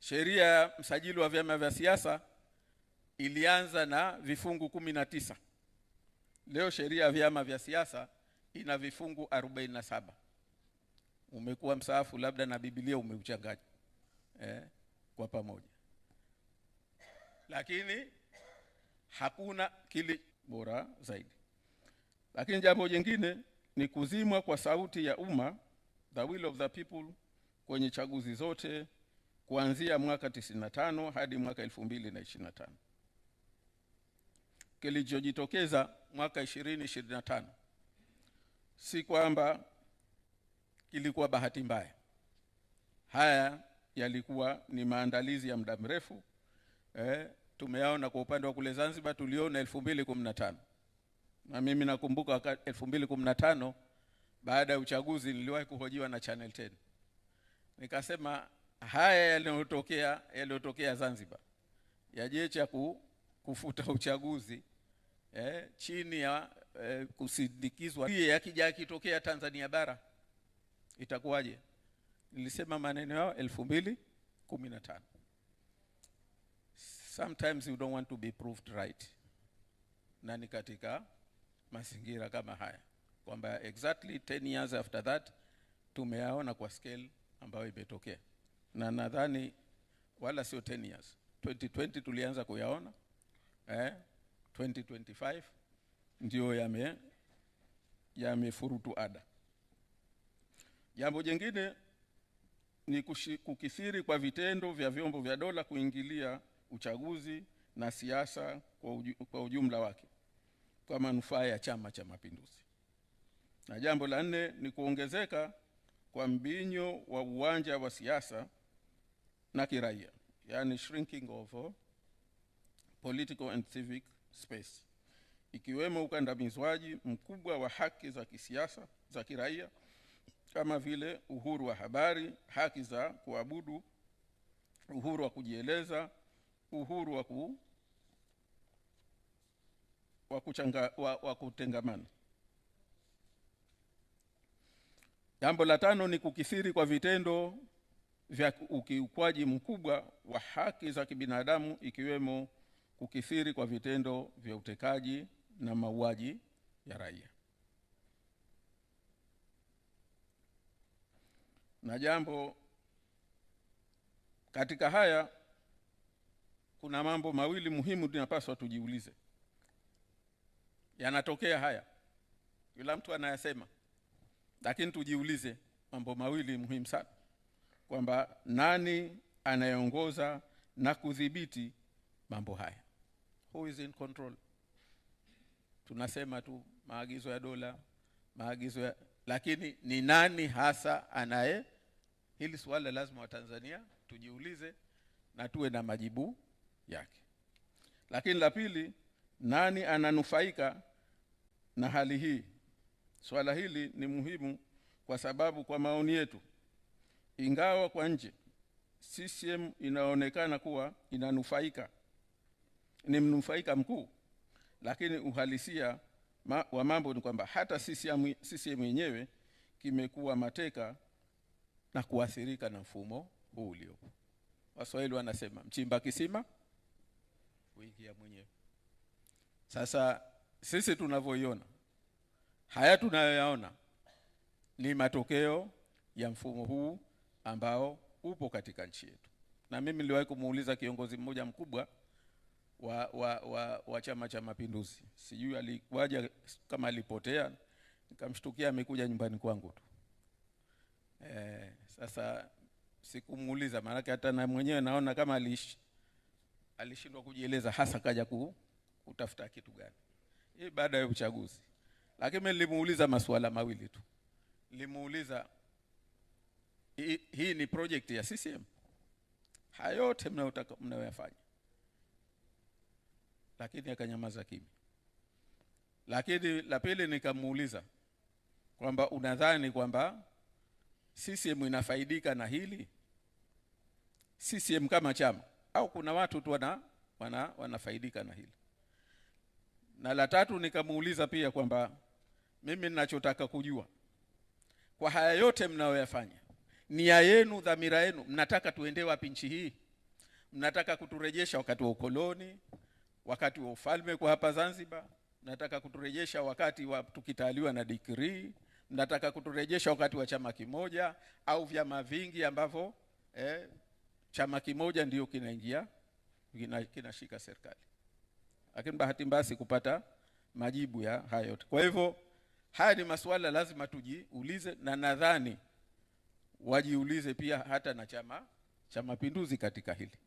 Sheria ya msajili wa vyama vya siasa ilianza na vifungu 19. Leo sheria ya vyama vya siasa ina vifungu 47. Umekuwa msaafu labda na Biblia umeuchanganya kwa pamoja. Lakini hakuna kile bora zaidi. Lakini jambo jingine ni kuzimwa kwa sauti ya umma, the will of the people, kwenye chaguzi zote kuanzia mwaka 95 hadi mwaka 2025. Kilichojitokeza mwaka 2025 si kwamba kilikuwa bahati mbaya. Haya yalikuwa ni maandalizi ya muda mrefu. Tumeyaona kwa upande wa kule Zanzibar, tuliona 2015. Na mimi nakumbuka wakati 2015 baada ya uchaguzi niliwahi kuhojiwa na Channel 10. Nikasema haya yaliyotokea Zanzibar yajecha kufuta uchaguzi chini ya kusindikizwa yakija kitokea Tanzania bara itakuwaje? Nilisema maneno yao 2015. Sometimes you don't want to be proved right. Na ni katika mazingira kama haya kwamba exactly 10 years after that tumeyaona kwa scale ambayo imetokea. Na nadhani wala sio 10 years. 2020 tulianza kuyaona. 2025 ndio yamefurutu ada. Jambo jingine ni kukithiri kwa vitendo vya vyombo vya dola kuingilia uchaguzi na siasa kwa ujumla wake kwa manufaa ya Chama cha Mapinduzi. Na jambo la 4 ni kuongezeka kwa mbinyo wa uwanja wa siasa na kiraia, yani shrinking of political and civic space, ikiwemo ukandamizwaji mkubwa wa haki za kisiasa za kiraia kama vile uhuru wa habari, haki za kuabudu, uhuru wa kujieleza, uhuru wa kutengamana. Jambo la 5 ni kukithiri kwa vitendo vya ukiukwaji mkubwa wa haki za kibinadamu, ikiwemo kukithiri kwa vitendo vya utekaji na mauaji ya raia. Na jambo katika haya kuna mambo mawili muhimu tunapaswa tujiulize. Yanatokea haya, kila mtu anayasema, lakini tujiulize mambo mawili muhimu sana, kwamba nani anayeongoza na kudhibiti mambo haya? Who is in control? Tunasema tu maagizo ya dola, lakini ni nani hasa anaye? Hili swala lazima wa Tanzania tujiulize na tuwe na majibu yake. Lakini la pili, nani ananufaika na hali hii? Swala hili ni muhimu kwa sababu kwa maoni yetu, ingawa kwa nje CCM inaonekana kuwa inanufaika, ni mnufaika mkuu, lakini uhalisia wa mambo ni kwamba hata CCM yenyewe kimekuwa mateka na kuathirika na mfumo huu uliopo. Waswahili wanasema mchimba kisima huingia mwenyewe. Sasa sisi tunavyoiona haya, tunayoyaona ni matokeo ya mfumo huu ambao upo katika nchi yetu. Na mimi niliwahi kumuuliza kiongozi mmoja mkubwa wa Chama cha Mapinduzi, sijui alikuwaje, kama alipotea, nikamshtukia amekuja nyumbani kwangu tu. Sasa sikumuuliza, maana hata na mwenyewe naona kama alishindwa kujieleza hasa kaja kutafuta kitu gani hii baada ya uchaguzi. Lakini nilimuuliza masuala mawili tu. Nilimuuliza, hii ni project ya CCM? Hayo yote mnayoyafanya? Lakini akanyamaza kimya. Lakini la pili nikamuuliza kwamba unadhani kwamba CCM inafaidika na hili? CCM kama chama, au kuna watu tu wanafaidika na hili? Na la tatu nikamuuliza pia kwamba mimi ninachotaka kujua, kwa haya yote mnayoyafanya, nia yenu, dhamira yenu, mnataka tuende wapi nchi hii? Mnataka kuturejesha wakati wa ukoloni, wakati wa ufalme kwa hapa Zanzibar, mnataka kuturejesha wakati wa tukitawaliwa na decree, mnataka kuturejesha wakati wa chama kimoja au vyama vingi ambavyo chama kimoja ndio kinaingia kinashika serikali. Lakini bahati mbaya sikupata majibu ya hayo yote. Kwa hivyo haya ni masuala lazima tujiulize, na nadhani wajiulize pia hata na Chama cha Mapinduzi katika hili.